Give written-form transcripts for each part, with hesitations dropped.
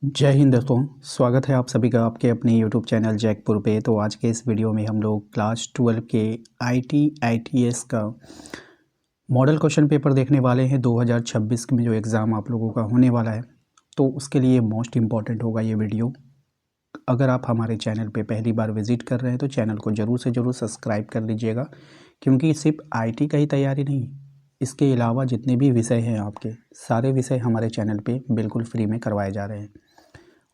जय हिंद दोस्तों, स्वागत है आप सभी का आपके अपने यूट्यूब चैनल जैकपुर पे। तो आज के इस वीडियो में हम लोग क्लास 12 के ITS का मॉडल क्वेश्चन पेपर देखने वाले हैं 2026 में जो एग्ज़ाम आप लोगों का होने वाला है। तो उसके लिए मोस्ट इम्पॉर्टेंट होगा ये वीडियो। अगर आप हमारे चैनल पे पहली बार विज़िट कर रहे हैं तो चैनल को ज़रूर से ज़रूर सब्सक्राइब कर लीजिएगा, क्योंकि सिर्फ IT का ही तैयारी नहीं, इसके अलावा जितने भी विषय हैं आपके सारे विषय हमारे चैनल पे बिल्कुल फ्री में करवाए जा रहे हैं।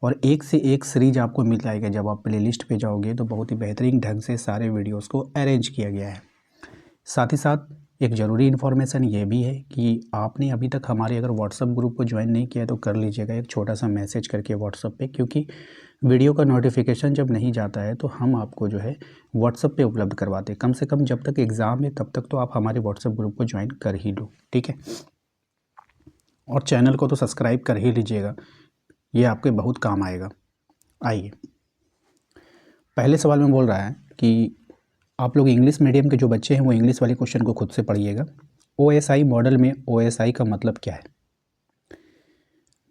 और एक से एक सीरीज आपको मिल जाएगा। जब आप प्लेलिस्ट पे जाओगे तो बहुत ही बेहतरीन ढंग से सारे वीडियोस को अरेंज किया गया है। साथ ही साथ एक ज़रूरी इन्फॉर्मेशन ये भी है कि आपने अभी तक हमारे अगर व्हाट्सअप ग्रुप को ज्वाइन नहीं किया तो कर लीजिएगा, एक छोटा सा मैसेज करके व्हाट्सअप पे, क्योंकि वीडियो का नोटिफिकेशन जब नहीं जाता है तो हम आपको जो है व्हाट्सअप पे उपलब्ध करवाते हैं। कम से कम जब तक एग्ज़ाम है तब तक तो आप हमारे व्हाट्सअप ग्रुप को ज्वाइन कर ही लो, ठीक है। और चैनल को तो सब्सक्राइब कर ही लीजिएगा, ये आपके बहुत काम आएगा। आइए, पहले सवाल में बोल रहा है कि आप लोग इंग्लिश मीडियम के जो बच्चे हैं वो इंग्लिश वाले क्वेश्चन को खुद से पढ़िएगा। OSI मॉडल में OSI का मतलब क्या है?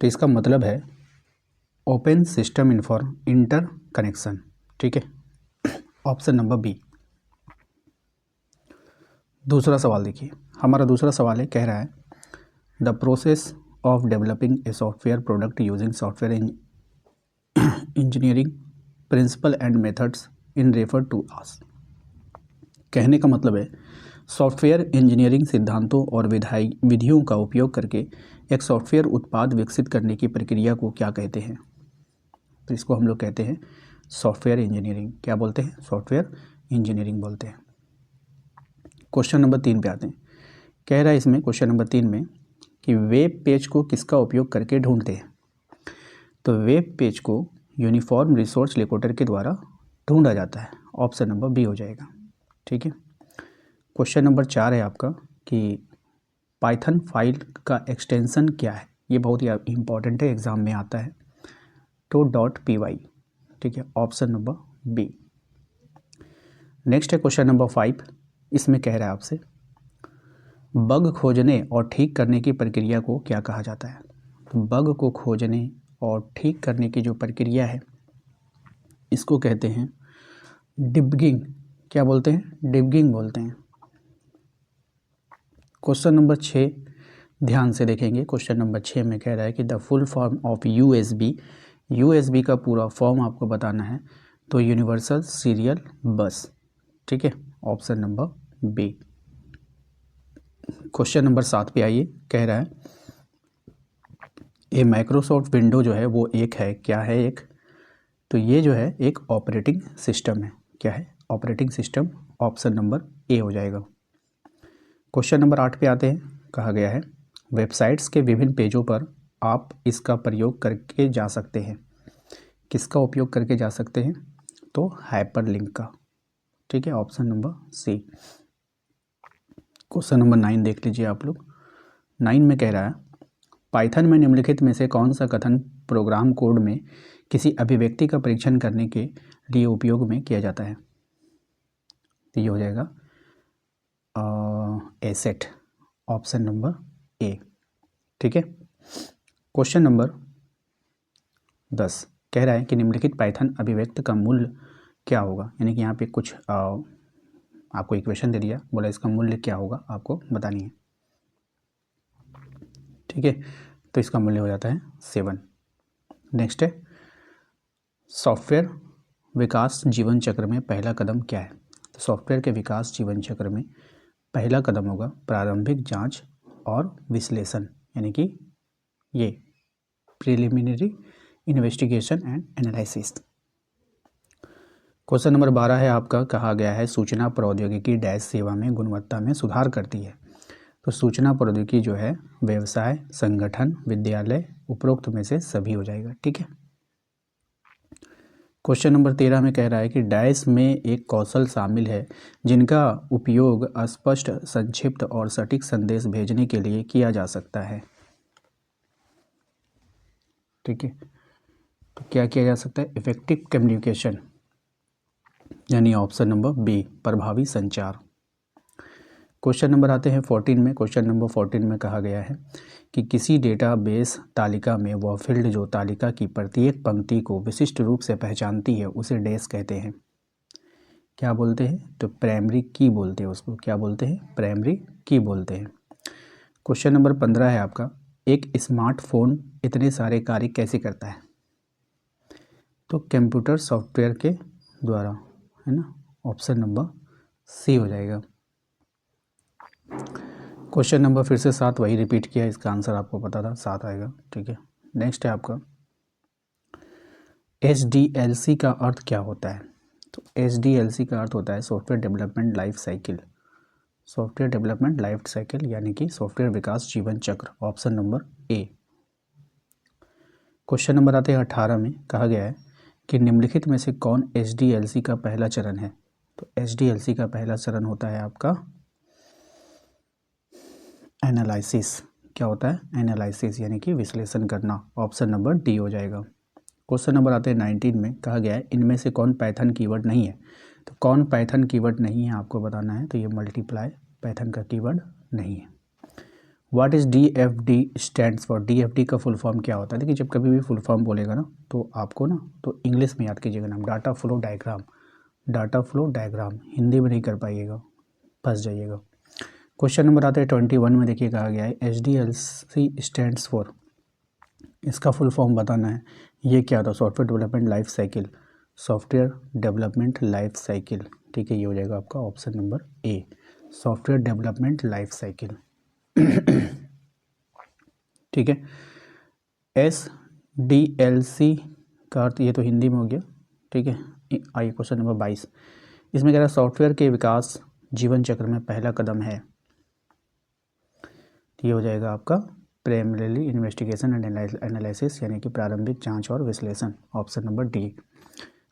तो इसका मतलब है ओपन सिस्टम इंटर कनेक्शन, ठीक है। Option number B. दूसरा सवाल देखिए, हमारा दूसरा सवाल है, कह रहा है the process of developing a software product using software engineering principle and methods in refer to as. कहने का मतलब है सॉफ्टवेयर इंजीनियरिंग सिद्धांतों और विधियों का उपयोग करके एक सॉफ्टवेयर उत्पाद विकसित करने की प्रक्रिया को क्या कहते हैं? तो इसको हम लोग कहते हैं सॉफ्टवेयर इंजीनियरिंग। क्या बोलते हैं? सॉफ्टवेयर इंजीनियरिंग बोलते हैं। क्वेश्चन नंबर 3 पे आते हैं। कह रहा है इसमें क्वेश्चन नंबर 3 में कि वेब पेज को किसका उपयोग करके ढूंढते हैं? तो वेब पेज को यूनिफॉर्म रिसोर्स लोकेटर के द्वारा ढूंढा जाता है। ऑप्शन नंबर बी हो जाएगा, ठीक है। क्वेश्चन नंबर 4 है आपका कि पाइथन फाइल का एक्सटेंशन क्या है? ये बहुत ही इंपॉर्टेंट है, एग्जाम में आता है। तो .py, ठीक है, ऑप्शन नंबर बी। नेक्स्ट है क्वेश्चन नंबर 5। इसमें कह रहा है आपसे बग खोजने और ठीक करने की प्रक्रिया को क्या कहा जाता है? तो बग को खोजने और ठीक करने की जो प्रक्रिया है इसको कहते हैं डिबगिंग। क्या बोलते हैं? डिबगिंग बोलते हैं। क्वेश्चन नंबर 6 ध्यान से देखेंगे। क्वेश्चन नंबर 6 में कह रहा है कि the full form of USB का पूरा फॉर्म आपको बताना है। तो यूनिवर्सल सीरियल बस, ठीक है, option number B. Question number 7 पे आइए। कह रहा है ये माइक्रोसॉफ्ट विंडो जो है वो एक है, क्या है एक? तो ये जो है एक ऑपरेटिंग सिस्टम है। क्या है? Operating system. Option number A हो जाएगा। क्वेश्चन नंबर 8 पे आते हैं। कहा गया है वेबसाइट्स के विभिन्न पेजों पर आप इसका प्रयोग करके जा सकते हैं। किसका उपयोग करके जा सकते हैं? तो हाइपरलिंक का, ठीक है, option number C. Question number 9 देख लीजिए आप लोग। 9 में कह रहा है पाइथन में निम्नलिखित में से कौन सा कथन प्रोग्राम कोड में किसी अभिव्यक्ति का परीक्षण करने के लिए उपयोग में किया जाता है? तो ये हो जाएगा एसेट, ऑप्शन नंबर ए, ठीक है। क्वेश्चन नंबर 10 कह रहा है कि निम्नलिखित पाइथन अभिव्यक्ति का मूल्य क्या होगा? यानी कि यहाँ पे कुछ आपको इक्वेशन दे दिया, बोला इसका मूल्य क्या होगा आपको बतानी है, ठीक है। तो इसका मूल्य हो जाता है 7। नेक्स्ट है सॉफ्टवेयर विकास जीवन चक्र में पहला कदम क्या है? तो सॉफ्टवेयर के विकास जीवन चक्र में पहला कदम होगा प्रारंभिक जांच और विश्लेषण, यानी कि ये preliminary investigation and analysis. Question number 12 है आपका। कहा गया है सूचना प्रौद्योगिकी डैश सेवा में गुणवत्ता में सुधार करती है। तो सूचना प्रौद्योगिकी जो है व्यवसाय, संगठन, विद्यालय, उपरोक्त में से सभी हो जाएगा, ठीक है। क्वेश्चन नंबर 13 में कह रहा है कि डैश में एक कौशल शामिल है जिनका उपयोग स्पष्ट, संक्षिप्त और सटीक संदेश भेजने के लिए किया जा सकता है, ठीक है। तो क्या किया जा सकता है? इफेक्टिव कम्युनिकेशन, यानी ऑप्शन नंबर बी, प्रभावी संचार। क्वेश्चन नंबर आते हैं 14 में। क्वेश्चन नंबर 14 में कहा गया है कि किसी डेटाबेस तालिका में वह फील्ड जो तालिका की प्रत्येक पंक्ति को विशिष्ट रूप से पहचानती है उसे डैश कहते हैं। क्या बोलते हैं? तो प्राइमरी की बोलते हैं उसको। क्या बोलते हैं? प्राइमरी की बोलते हैं। क्वेश्चन नंबर 15 है आपका, एक स्मार्टफोन इतने सारे कार्य कैसे करता है? तो कंप्यूटर सॉफ्टवेयर के द्वारा, है ना। ऑप्शन नंबर सी हो जाएगा। क्वेश्चन नंबर फिर से 7 वही रिपीट किया, इसका आंसर आपको पता था 7 आएगा, ठीक है। नेक्स्ट है आपका SDLC का अर्थ क्या होता है? तो SDLC का अर्थ होता है software development life cycle. Software development life cycle यानी कि सॉफ्टवेयर विकास जीवन चक्र। Option number A. Question number आते हैं 18 में। कहा गया है कि निम्नलिखित में से कौन SDLC का पहला चरण है? तो SDLC का पहला चरण होता है आपका एनालिसिस। क्या होता है? एनालिसिस यानी कि विश्लेषण करना। ऑप्शन नंबर डी हो जाएगा। क्वेश्चन नंबर आते हैं 19 में। कहा गया है इनमें से कौन पाइथन कीवर्ड नहीं है? तो कौन पाइथन कीवर्ड नहीं है आपको बताना है। तो ये मल्टीप्लाई पाइथन का कीवर्ड नहीं है। What is DFD stands for? DFD का फुल फॉर्म क्या होता है? देखिए, जब कभी भी फुल फॉर्म बोलेगा ना तो आपको ना तो इंग्लिश में याद कीजिएगा नाम, data flow diagram. Data flow diagram Hindi में नहीं कर पाइएगा, फंस जाइएगा। क्वेश्चन नंबर आता है 21 में। देखिए कहा गया है SDLC स्टैंड्स फॉर, इसका फुल फॉर्म बताना है। ये क्या था? Software development life cycle. Software development life cycle, ठीक है। ये हो जाएगा आपका option number A, software development life cycle. ठीक है। SDLC का अर्थ, ये तो हिंदी में हो गया, ठीक है। आइए क्वेश्चन नंबर 22। इसमें कह रहा है सॉफ्टवेयर के विकास जीवन चक्र में पहला कदम है। ये हो जाएगा आपका प्राइमरीली इन्वेस्टिगेशन एंड एनालिसिस यानी कि प्रारंभिक जांच और विश्लेषण। Option number D.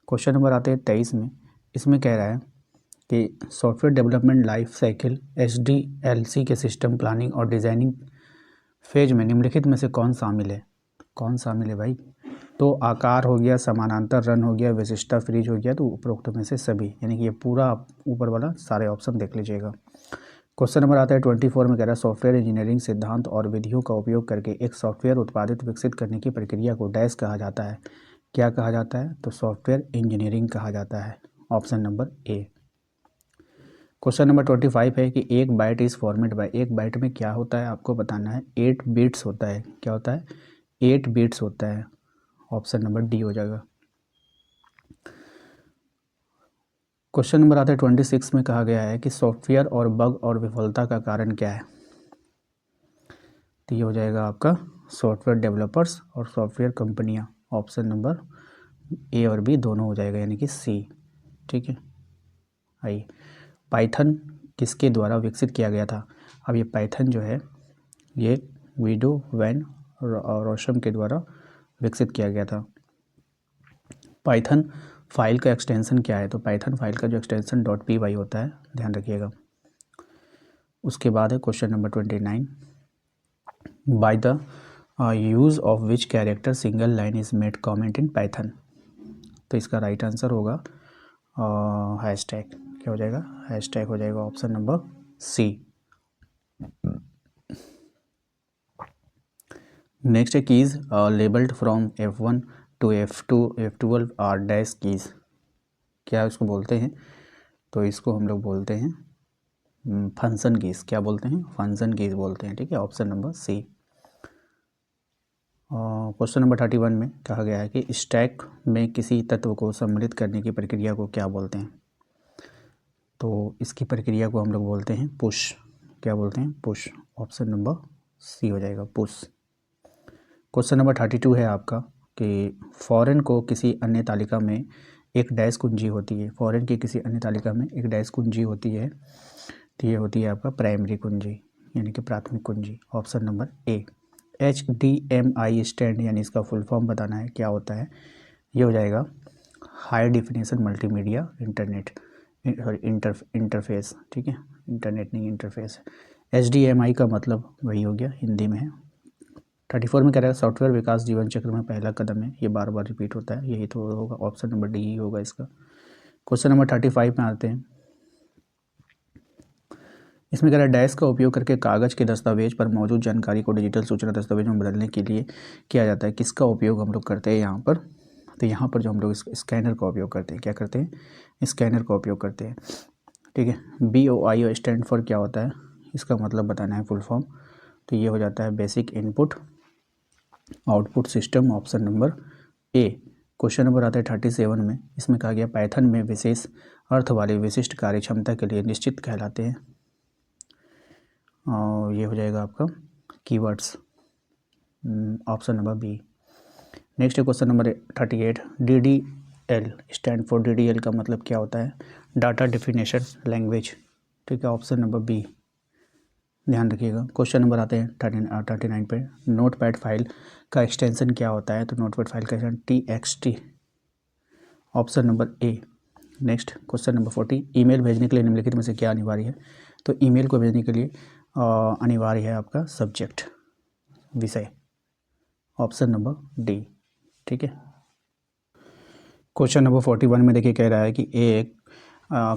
Question number आते हैं 23 में। इसमें कह रहा है कि software development life cycle SDLC के सिस्टम प्लानिंग और डिज़ाइनिंग फेज में निम्नलिखित में से कौन शामिल है? कौन शामिल है भाई? तो आकार हो गया, समानांतर रन हो गया, विशिष्टता फ्रीज हो गया, तो उपरोक्त में से सभी, यानी कि ये पूरा ऊपर वाला सारे ऑप्शन देख लीजिएगा। क्वेश्चन नंबर आता है 24 में। कह रहा है सॉफ्टवेयर इंजीनियरिंग सिद्धांत और विधियों का उपयोग करके एक सॉफ्टवेयर उत्पादित विकसित करने की प्रक्रिया को डैश कहा जाता है। क्या कहा जाता है? तो सॉफ्टवेयर इंजीनियरिंग कहा जाता है। Option number A. Question number 25 है कि एक बाइट इज फॉर्मेट बाय। एक बाइट में क्या होता है आपको बताना है। 8 बिट्स होता है। क्या होता है? 8 बिट्स होता है। ऑप्शन नंबर डी हो जाएगा। क्वेश्चन नंबर आता है 26 में। कहा गया है कि सॉफ्टवेयर और बग और विफलता का कारण क्या है? तो ये हो जाएगा आपका सॉफ्टवेयर डेवलपर्स और सॉफ्टवेयर कंपनियां। ऑप्शन नंबर ए और बी दोनों हो जाएगा, यानी कि सी, ठीक है। आइए, पाइथन किसके द्वारा विकसित किया गया था? अब ये पाइथन जो है ये विडो वैन रोशम के द्वारा विकसित किया गया था। पाइथन फाइल का एक्सटेंशन क्या है? तो पाइथन फाइल का जो एक्सटेंशन .py होता है, ध्यान रखिएगा। उसके बाद है question number 29। By the use of which character single line is made comment in Python? तो इसका राइट आंसर होगा हैशटैग। क्या हो जाएगा? हैशटैग हो जाएगा। Option number C. नेक्स्ट है keys labelled from F1 to F2 F12 are dash keys. क्या इसको बोलते हैं? तो इसको हम लोग बोलते हैं फंक्शन कीज। क्या बोलते हैं? फंक्शन कीज बोलते हैं, ठीक है। Option number C. Question number 31 में कहा गया है कि स्टैक में किसी तत्व को सम्मिलित करने की प्रक्रिया को क्या बोलते हैं? तो इसकी प्रक्रिया को हम लोग बोलते हैं पुश। क्या बोलते हैं? पुश। ऑप्शन नंबर सी हो जाएगा, पुश। क्वेश्चन नंबर 32 है आपका कि फॉरेन को किसी अन्य तालिका में एक डैश कुंजी होती है। फॉरेन की किसी अन्य तालिका में एक डैश कुंजी होती है, तो ये होती है आपका प्राइमरी कुंजी यानी कि प्राथमिक कुंजी। Option number A. HDMI stand यानी इसका फुल फॉर्म बताना है, क्या होता है? ये हो जाएगा high definition multimedia internet interface, ठीक है। इंटरनेट नहीं, इंटरफेस। HDMI का मतलब वही हो गया, हिंदी में है। 34 में कह रहा है सॉफ्टवेयर विकास जीवन चक्र में पहला कदम है। ये बार बार रिपीट होता है, यही तो होगा। ऑप्शन नंबर डी ही होगा इसका। क्वेश्चन नंबर 35 में आते हैं इसमें कह रहा है डैश का उपयोग करके कागज़ के दस्तावेज पर मौजूद जानकारी को डिजिटल सूचना दस्तावेज में बदलने के लिए किया जाता है। किसका उपयोग हम लोग करते हैं यहाँ पर? तो यहाँ पर जो हम लोग स्कैनर का उपयोग करते हैं, क्या करते हैं? स्कैनर का उपयोग करते हैं। ठीक है, BOIO स्टैंड फॉर क्या होता है, इसका मतलब बताना है, फुल फॉर्म। तो ये हो जाता है basic input output system, option number A. Question number आता है 37 में। इसमें कहा गया पाइथन में विशेष अर्थ वाले विशिष्ट कार्यक्षमता के लिए निश्चित कहलाते हैं, और ये हो जाएगा आपका keywords, option number B. Next question number 38, DDL stand for, DDL का मतलब क्या होता है? Data definition language. ठीक है, ऑप्शन नंबर बी, ध्यान रखिएगा। क्वेश्चन नंबर आते हैं 39 पे। नोटपैड फाइल का एक्सटेंशन क्या होता है? तो नोटपैड फाइल का extension TXT, option number A. Next question number 40, email भेजने के लिए निम्नलिखित में से क्या अनिवार्य है? तो ईमेल को भेजने के लिए अनिवार्य है आपका सब्जेक्ट, विषय, ऑप्शन नंबर डी। ठीक है, क्वेश्चन नंबर 41 में देखिए कह रहा है कि एक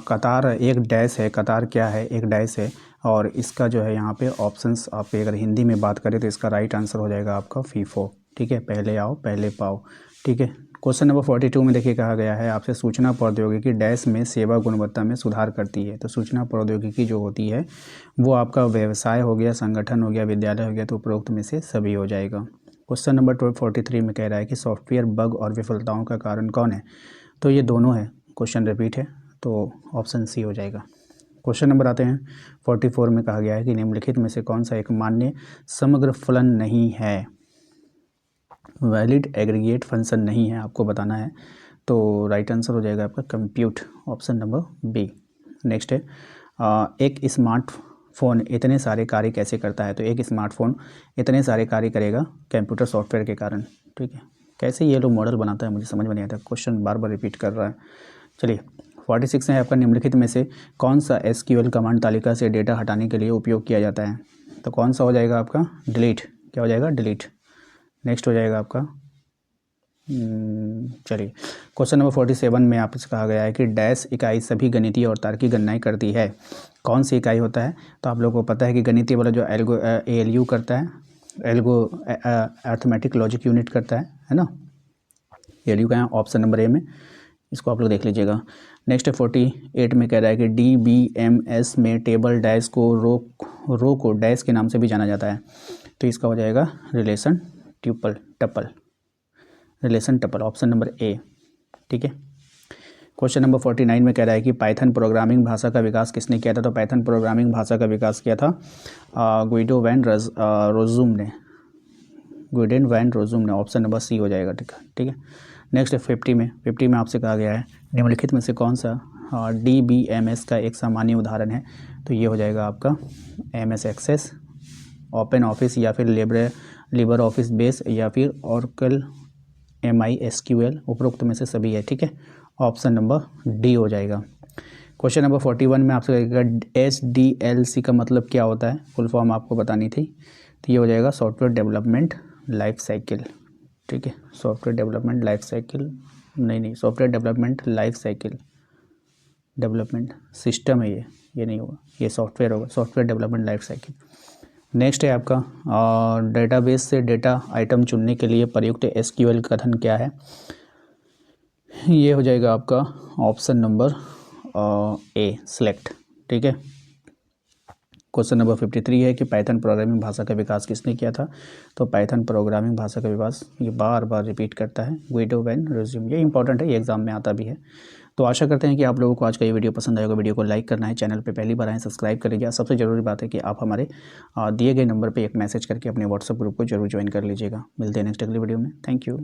कतार एक डैश है। कतार क्या है? एक डैश है, और इसका जो है यहाँ पे ऑप्शंस आप अगर हिंदी में बात करें तो इसका राइट आंसर हो जाएगा आपका फीफो। ठीक है, पहले आओ पहले पाओ। ठीक है, क्वेश्चन नंबर 42 में देखिए कहा गया है आपसे, सूचना प्रौद्योगिकी डैश में सेवा गुणवत्ता में सुधार करती है। तो सूचना प्रौद्योगिकी जो होती है वो आपका व्यवसाय हो गया, संगठन हो गया, विद्यालय हो गया, तो उपरोक्त में से सभी हो जाएगा। क्वेश्चन नंबर 43 में कह रहा है कि सॉफ्टवेयर बग और विफलताओं का कारण कौन है? तो ये दोनों है, क्वेश्चन रिपीट है, तो ऑप्शन सी हो जाएगा। क्वेश्चन नंबर आते हैं 44 में कहा गया है कि निम्नलिखित में से कौन सा एक मान्य समग्र फलन नहीं है? वैलिड एग्रीगेट फंक्शन नहीं है, आपको बताना है। तो राइट आंसर हो जाएगा आपका compute, option number B. Next है एक स्मार्टफोन इतने सारे कार्य कैसे करता है? तो एक स्मार्टफोन इतने सारे कार्य करेगा कंप्यूटर सॉफ्टवेयर के कारण। ठीक है, कैसे ये लोग मॉडल बनाता है मुझे समझ में नहीं आता, क्वेश्चन बार बार रिपीट कर रहा है। चलिए 46 है आपका, निम्नलिखित में से कौन सा SQL कमांड तालिका से डेटा हटाने के लिए उपयोग किया जाता है? तो कौन सा हो जाएगा आपका? डिलीट। क्या हो जाएगा? डिलीट। नेक्स्ट हो जाएगा आपका चलिए क्वेश्चन नंबर 47 में आपसे कहा गया है कि डैश इकाई सभी गणितीय और तार्किक गणनाएं करती है। कौन सी इकाई होता है? तो आप लोगों को पता है कि गणितीय वाला जो ALU करता है, एल्गो अर्थमेटिक लॉजिक यूनिट करता है ना। ALU का है ऑप्शन नंबर ए में, इसको आप लोग देख लीजिएगा। नेक्स्ट 48 में कह रहा है कि DBMS में टेबल डैश को रो को डैश के नाम से भी जाना जाता है। तो इसका हो जाएगा relation tuple, relation tuple, option number A. ठीक है, क्वेश्चन नंबर 49 में कह रहा है कि पाइथन प्रोग्रामिंग भाषा का विकास किसने किया था? तो पाइथन प्रोग्रामिंग भाषा का विकास किया था गुइडो वैन रोजुम ने, गुइडेन वैन रोजुम ने, ऑप्शन नंबर सी हो जाएगा। ठीक है, नेक्स्ट 50 में आपसे कहा गया है निम्नलिखित में से कौन सा DBMS का एक सामान्य उदाहरण है? तो ये हो जाएगा आपका MS एक्सेस, ओपन ऑफिस, या फिर लिबर ऑफिस बेस, या फिर ऑरेकल MySQL, उपरोक्त में से सभी है। ठीक है, ऑप्शन नंबर डी हो जाएगा। क्वेश्चन नंबर 41 में आपसे कहेगा SDLC का मतलब क्या होता है? फुल फॉर्म आपको बतानी थी, तो ये हो जाएगा सॉफ्टवेयर डेवलपमेंट लाइफ साइकिल। ठीक है, सॉफ्टवेयर डेवलपमेंट लाइफ साइकिल नहीं, software development life cycle, development system है ये नहीं होगा, ये सॉफ्टवेयर होगा, software development life cycle. Next है आपका डेटाबेस से डेटा आइटम चुनने के लिए प्रयुक्त SQL कथन क्या है? ये हो जाएगा आपका ऑप्शन नंबर ए, सेलेक्ट। ठीक है, क्वेश्चन नंबर 53 है कि पाइथन प्रोग्रामिंग भाषा का विकास किसने किया था? तो पाइथन प्रोग्रामिंग भाषा का विकास, ये बार बार रिपीट करता है, गुइडो वैन रोजुम। ये इंपॉर्टेंट है, ये एग्जाम में आता भी है। तो आशा करते हैं कि आप लोगों को आज का ये वीडियो पसंद आएगा। वीडियो को लाइक करना है, चैनल पे पहली बार आए सब्सक्राइब करिएगा। सबसे ज़रूरी बात है कि आप हमारे दिए गए नंबर पे एक मैसेज करके अपने व्हाट्सएप ग्रुप को जरूर ज्वाइन कर लीजिएगा। मिलते हैं नेक्स्ट अगली वीडियो में। Thank you.